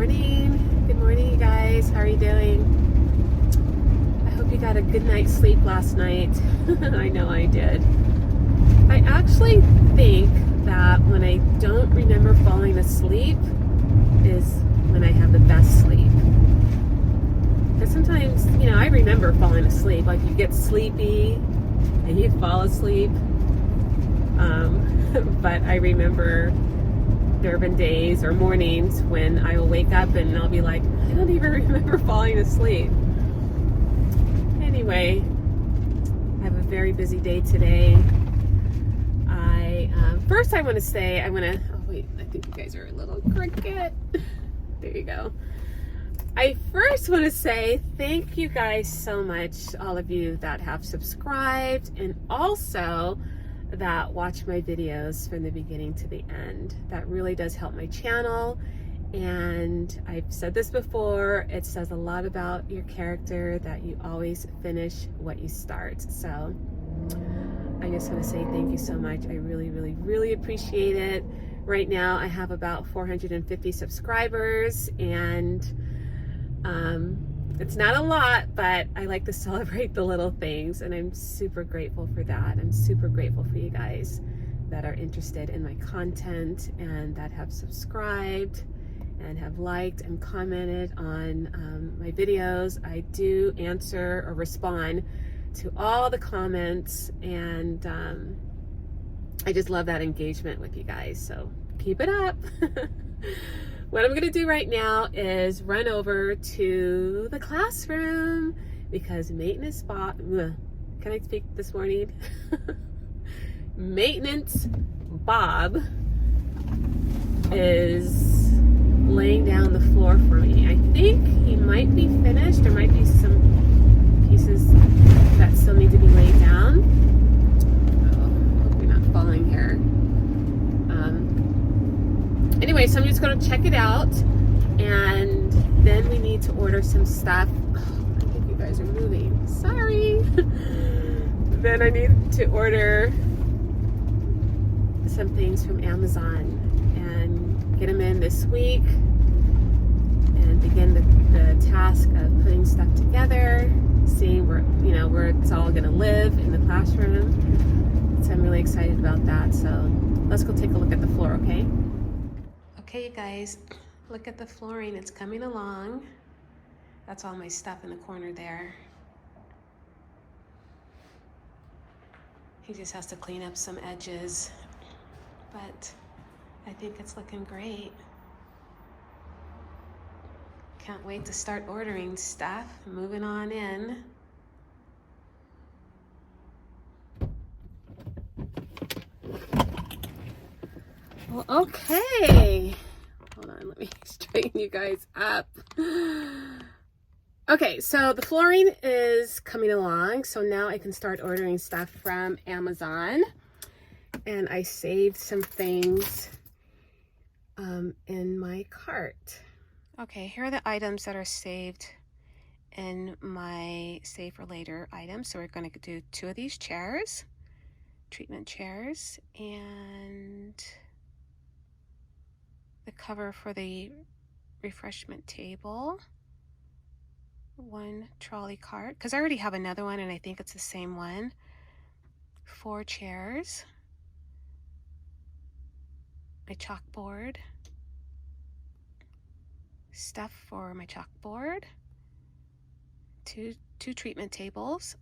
morning. Good morning, you guys. How are you doing? I hope you got a good night's sleep last night. I know I did. I actually think that when I don't remember falling asleep is when I have the best sleep. Because sometimes, I remember falling asleep. Like you get sleepy and you fall asleep. But I remember there have been days or mornings when I will wake up and I'll be like, I don't even remember falling asleep. Anyway, I have a very busy day today. First I want to say, oh wait, I think you guys are a little crooked. There you go. I first want to say thank you guys so much, all of you that have subscribed and also that watch my videos from the beginning to the end. That really does help my channel, and I've said this before, it says a lot about your character that you always finish what you start. So I just want to say thank you so much. I really, really, really appreciate it. Right now I have about 450 subscribers, and it's not a lot, but I like to celebrate the little things, and I'm super grateful for that. I'm super grateful for you guys that are interested in my content and that have subscribed and have liked and commented on my videos. I do answer or respond to all the comments, and I just love that engagement with you guys, so keep it up. What I'm gonna do right now is run over to the classroom because Maintenance Bob, can I speak this morning? Maintenance Bob is laying down the floor for me. I think he might be finished. There might be some pieces that still need to be laid down. Oh, hope we're not falling here. Anyway, so I'm just going to check it out, and then we need to order some stuff. Oh, I think you guys are moving. Sorry. Then I need to order some things from Amazon and get them in this week and begin the task of putting stuff together, seeing where it's all going to live in the classroom. So I'm really excited about that. So let's go take a look at the floor, okay? Okay, you guys, look at the flooring. It's coming along. That's all my stuff in the corner there. He just has to clean up some edges, but I think it's looking great. Can't wait to start ordering stuff. Moving on in. Well, okay. Hold on, let me straighten you guys up. Okay, so the flooring is coming along, so now I can start ordering stuff from Amazon. And I saved some things in my cart. Okay, here are the items that are saved in my save for later items. So we're going to do 2 of these chairs, treatment chairs, and the cover for the refreshment table, 1 trolley cart, because I already have another one and I think it's the same one, 4 chairs, my chalkboard, stuff for my chalkboard, two treatment tables,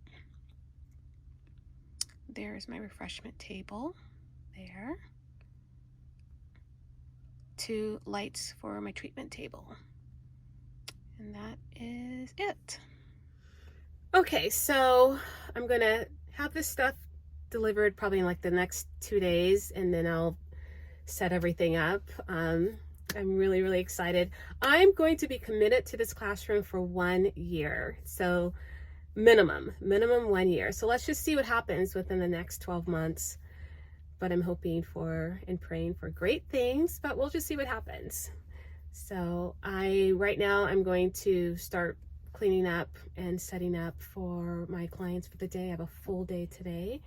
there's my refreshment table there, 2 lights for my treatment table. And that is it. Okay, so I'm gonna have this stuff delivered probably in like the next 2 days, and then I'll set everything up. I'm really, really excited. I'm going to be committed to this classroom for 1 year. So minimum 1 year. So let's just see what happens within the next 12 months. But I'm hoping for and praying for great things, but we'll just see what happens. So right now I'm going to start cleaning up and setting up for my clients for the day. I have a full day today.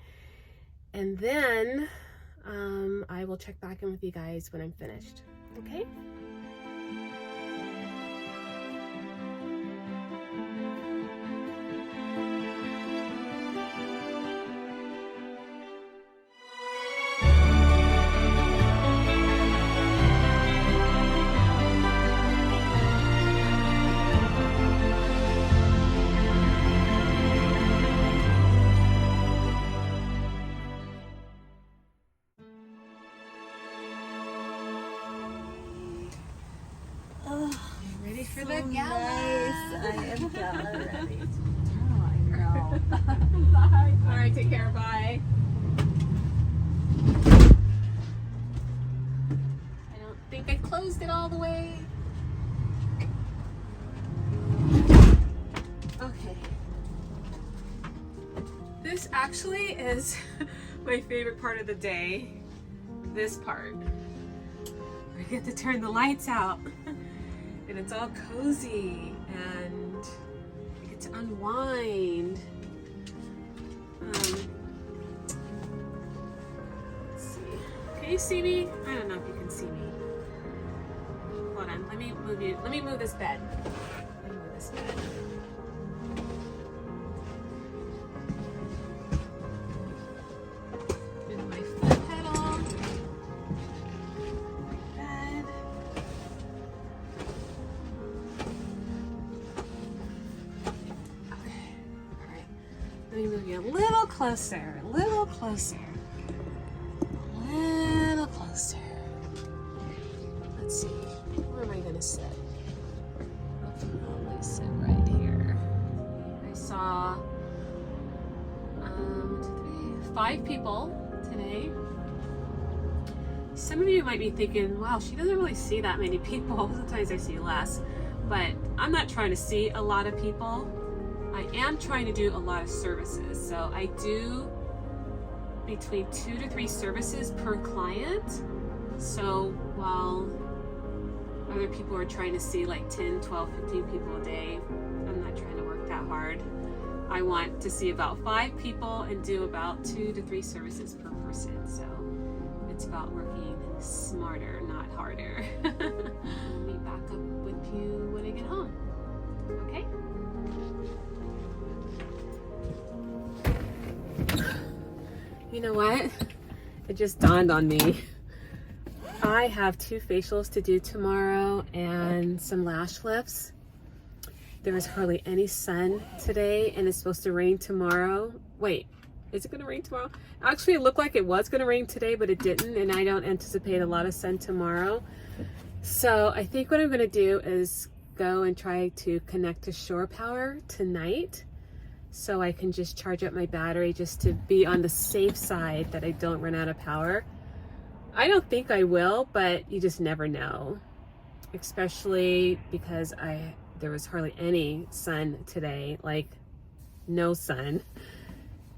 And then I will check back in with you guys when I'm finished. Okay? for the gala. Nice. I am gala ready. Oh, I know. Bye. All right, take care. Bye. I don't think I closed it all the way. Okay. This actually is my favorite part of the day. This part. I get to turn the lights out. And it's all cozy and I get to unwind. Let's see. Can you see me? I don't know if you can see me. Hold on, let me move you. Let me move this bed. Let me move this bed. And my foot pedal. My bed. Okay. All right. Let me move you a little closer. A little closer. A little closer. Let's see. Where am I going to sit? I'll probably sit right here. I saw 5 people today. Some of you might be thinking, wow, she doesn't really see that many people. Sometimes I see less. But I'm not trying to see a lot of people. I am trying to do a lot of services. So I do between 2 to 3 services per client. So while other people are trying to see like 10, 12, 15 people a day, I'm not trying to work that hard. I want to see about 5 people and do about 2 to 3 services per person. So it's about working smarter, not harder. I'll meet back up with you when I get home. Okay? You know what? It just dawned on me. I have 2 facials to do tomorrow and some lash lifts. There was hardly any sun today and it's supposed to rain tomorrow. Wait, is it gonna rain tomorrow? Actually, it looked like it was gonna rain today, but it didn't, and I don't anticipate a lot of sun tomorrow. So I think what I'm gonna do is go and try to connect to shore power tonight so I can just charge up my battery just to be on the safe side that I don't run out of power. I don't think I will, but you just never know, especially because there was hardly any sun today, like no sun.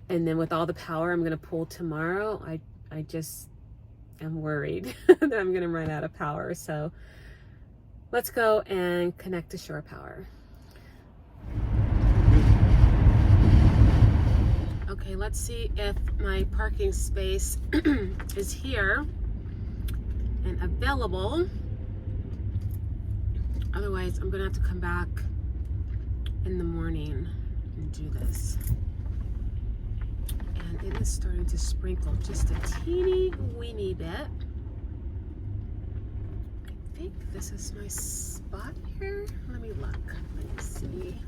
And then with all the power I'm gonna pull tomorrow, I just am worried that I'm gonna run out of power. So let's go and connect to shore power. Okay, let's see if my parking space is here and available. Otherwise, I'm gonna have to come back in the morning and do this. And it is starting to sprinkle just a teeny weeny bit. I think this is my spot here. Let me look. Let me see.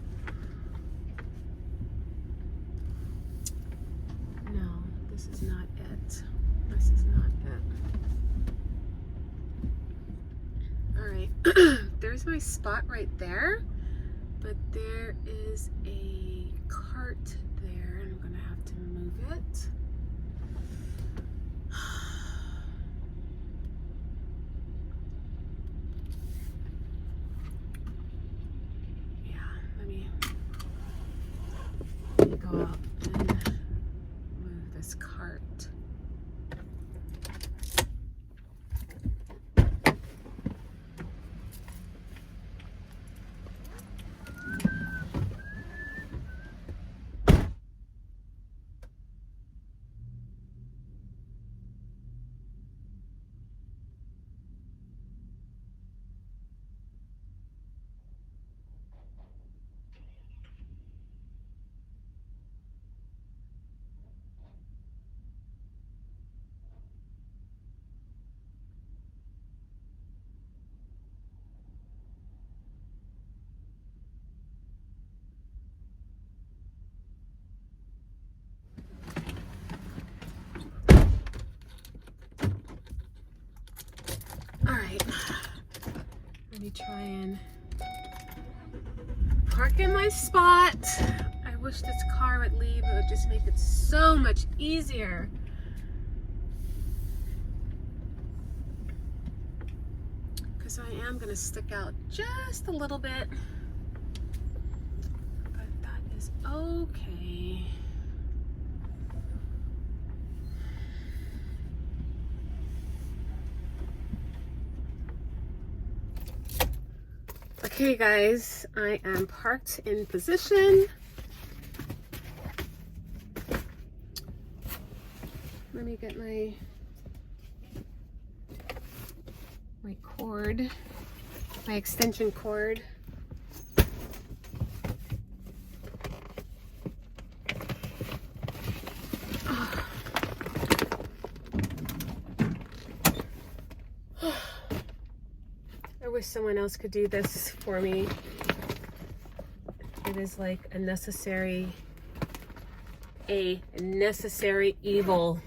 No, this is not it. This is not it. All right. There's my spot right there, but there is a cart there and I'm gonna have to move it. Yeah, let me go out and move this cart. All right, let me try and park in my spot. I wish this car would leave. It would just make it so much easier. Because I am going to stick out just a little bit. But that is okay. Okay guys, I am parked in position. Let me get my cord, my extension cord. I wish someone else could do this for me. It is like a necessary evil.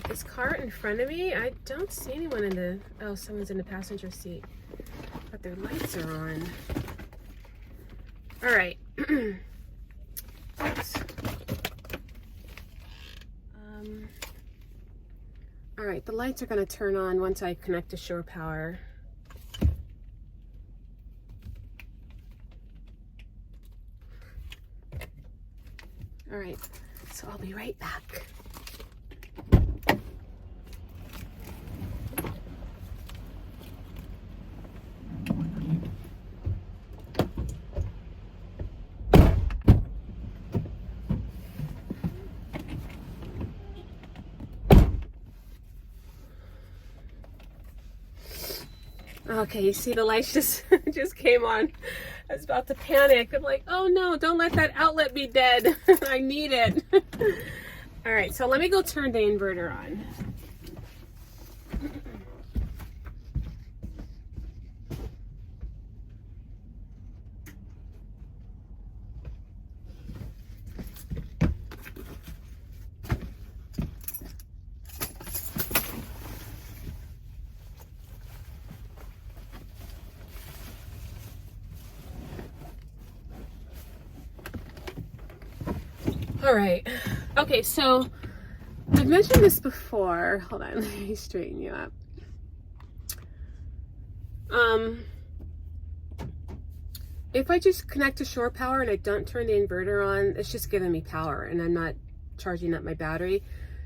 This car in front of me, I don't see anyone in the, oh, someone's in the passenger seat, but their lights are on. All right. Oops. All right, the lights are going to turn on once I connect to shore power. All right, so I'll be right back. Okay, you see the lights just came on. I was about to panic. I'm like, oh no, don't let that outlet be dead. I need it. All right, so let me go turn the inverter on. All right. Okay, so I've mentioned this before. Hold on, let me straighten you up. If I just connect to shore power and I don't turn the inverter on, it's just giving me power and I'm not charging up my battery.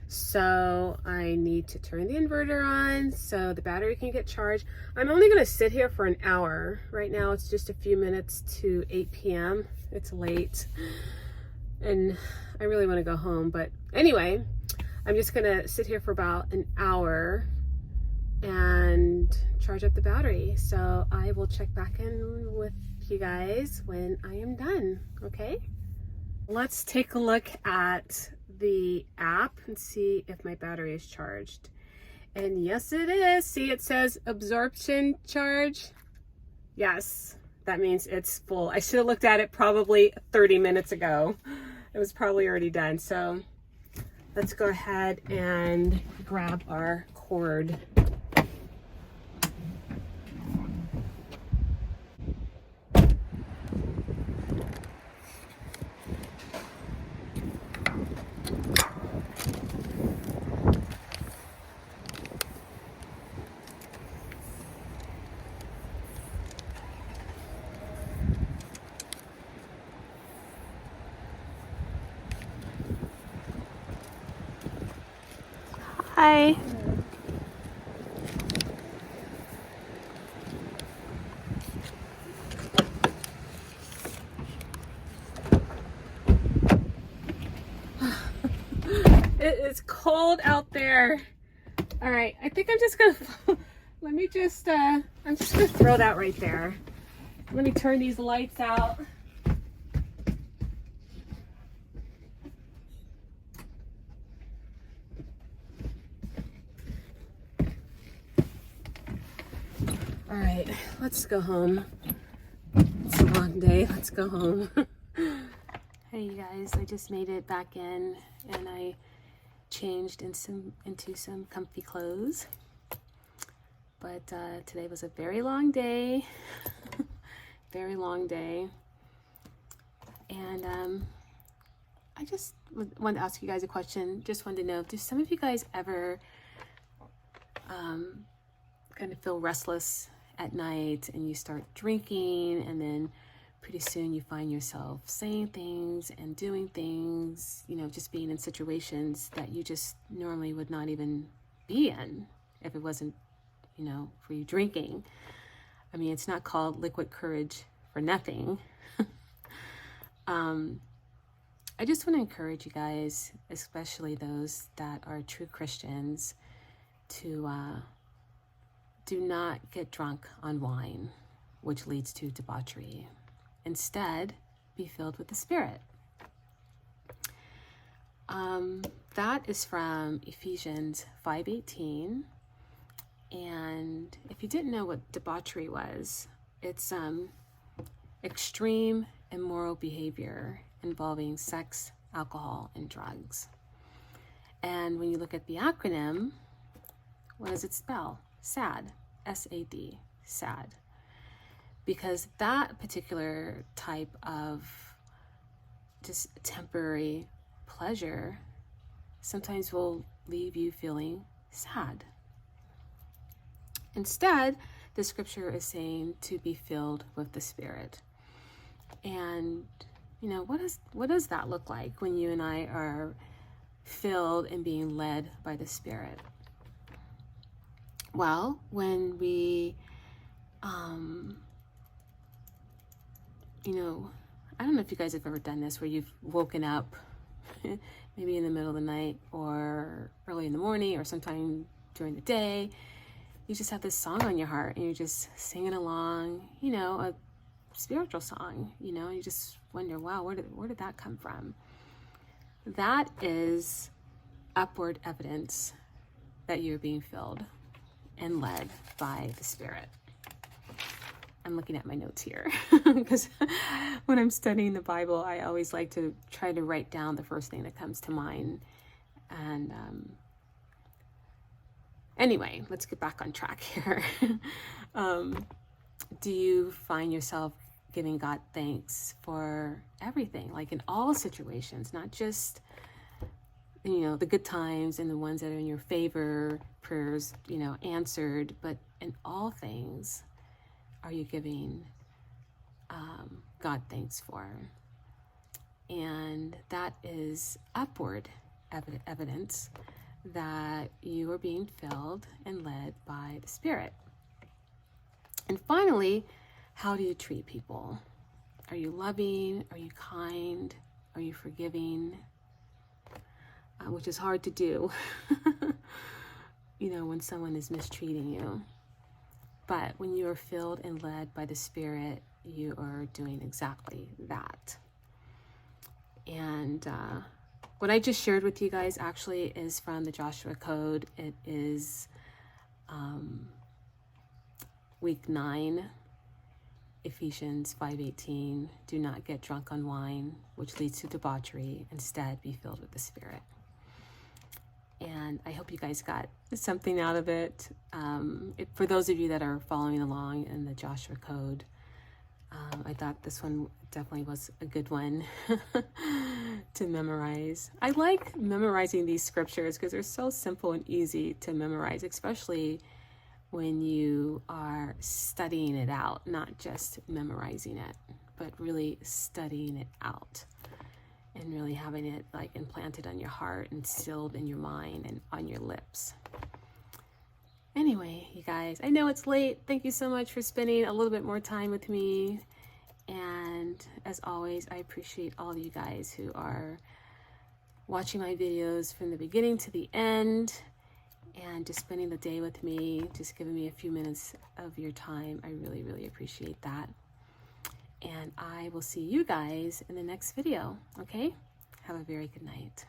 So I need to turn the inverter on so the battery can get charged. I'm only going to sit here for an hour. Right now it's just a few minutes to 8 p.m. It's late and I really want to go home, but anyway, I'm just gonna sit here for about an hour and charge up the battery. So I will check back in with you guys when I am done, okay? Let's take a look at the app and see if my battery is charged. And yes, it is. See, it says absorption charge. Yes, that means it's full. I should have looked at it probably 30 minutes ago. It was probably already done. So let's go ahead and grab our cord. Hi. It is cold out there. All right, I think I'm just gonna, let me just, I'm just gonna throw that right there. Let me turn these lights out. All right, let's go home. It's a long day, let's go home. Hey you guys, I just made it back in and I changed into some comfy clothes. But today was a very long day. very long day. And I just wanted to ask you guys a question. Just wanted to know, do some of you guys ever kind of feel restless at night and you start drinking, and then pretty soon you find yourself saying things and doing things, you know, just being in situations that you just normally would not even be in if it wasn't, you know, for you drinking. I mean, it's not called liquid courage for nothing. I just want to encourage you guys, especially those that are true Christians, to do not get drunk on wine, which leads to debauchery. Instead, be filled with the Spirit. That is from Ephesians 5:18. And if you didn't know what debauchery was, it's extreme immoral behavior involving sex, alcohol, and drugs. And when you look at the acronym, what does it spell? SAD, S-A-D, SAD. Because that particular type of just temporary pleasure sometimes will leave you feeling sad. Instead, the scripture is saying to be filled with the Spirit. And, you know, what does that look like when you and I are filled and being led by the Spirit? Well, when we, you know, I don't know if you guys have ever done this, where you've woken up maybe in the middle of the night or early in the morning or sometime during the day. You just have this song on your heart and you're just singing along, you know, a spiritual song, you know, and you just wonder, wow, where did that come from? That is upward evidence that you're being filled and led by the Spirit. I'm looking at my notes here because when I'm studying the Bible, I always like to try to write down the first thing that comes to mind. And anyway, let's get back on track here. Do you find yourself giving God thanks for everything, like in all situations, not just, you know, the good times and the ones that are in your favor, prayers, you know, answered, but in all things, are you giving God thanks for? And that is upward evidence that you are being filled and led by the Spirit. And finally, how do you treat people? Are you loving? Are you kind? Are you forgiving? Which is hard to do, you know, when someone is mistreating you. But when you are filled and led by the Spirit, you are doing exactly that. And what I just shared with you guys actually is from the Joshua Code. It is week 9, Ephesians 5:18. Do not get drunk on wine, which leads to debauchery. Instead, be filled with the Spirit. And I hope you guys got something out of it. For those of you that are following along in the Joshua Code, I thought this one definitely was a good one to memorize. I like memorizing these scriptures because they're so simple and easy to memorize, especially when you are studying it out, not just memorizing it, but really studying it out and really having it like implanted on your heart and sealed in your mind and on your lips. Anyway, you guys, I know it's late. Thank you so much for spending a little bit more time with me. And as always, I appreciate all of you guys who are watching my videos from the beginning to the end and just spending the day with me, just giving me a few minutes of your time. I really, really appreciate that. And I will see you guys in the next video, okay? Have a very good night.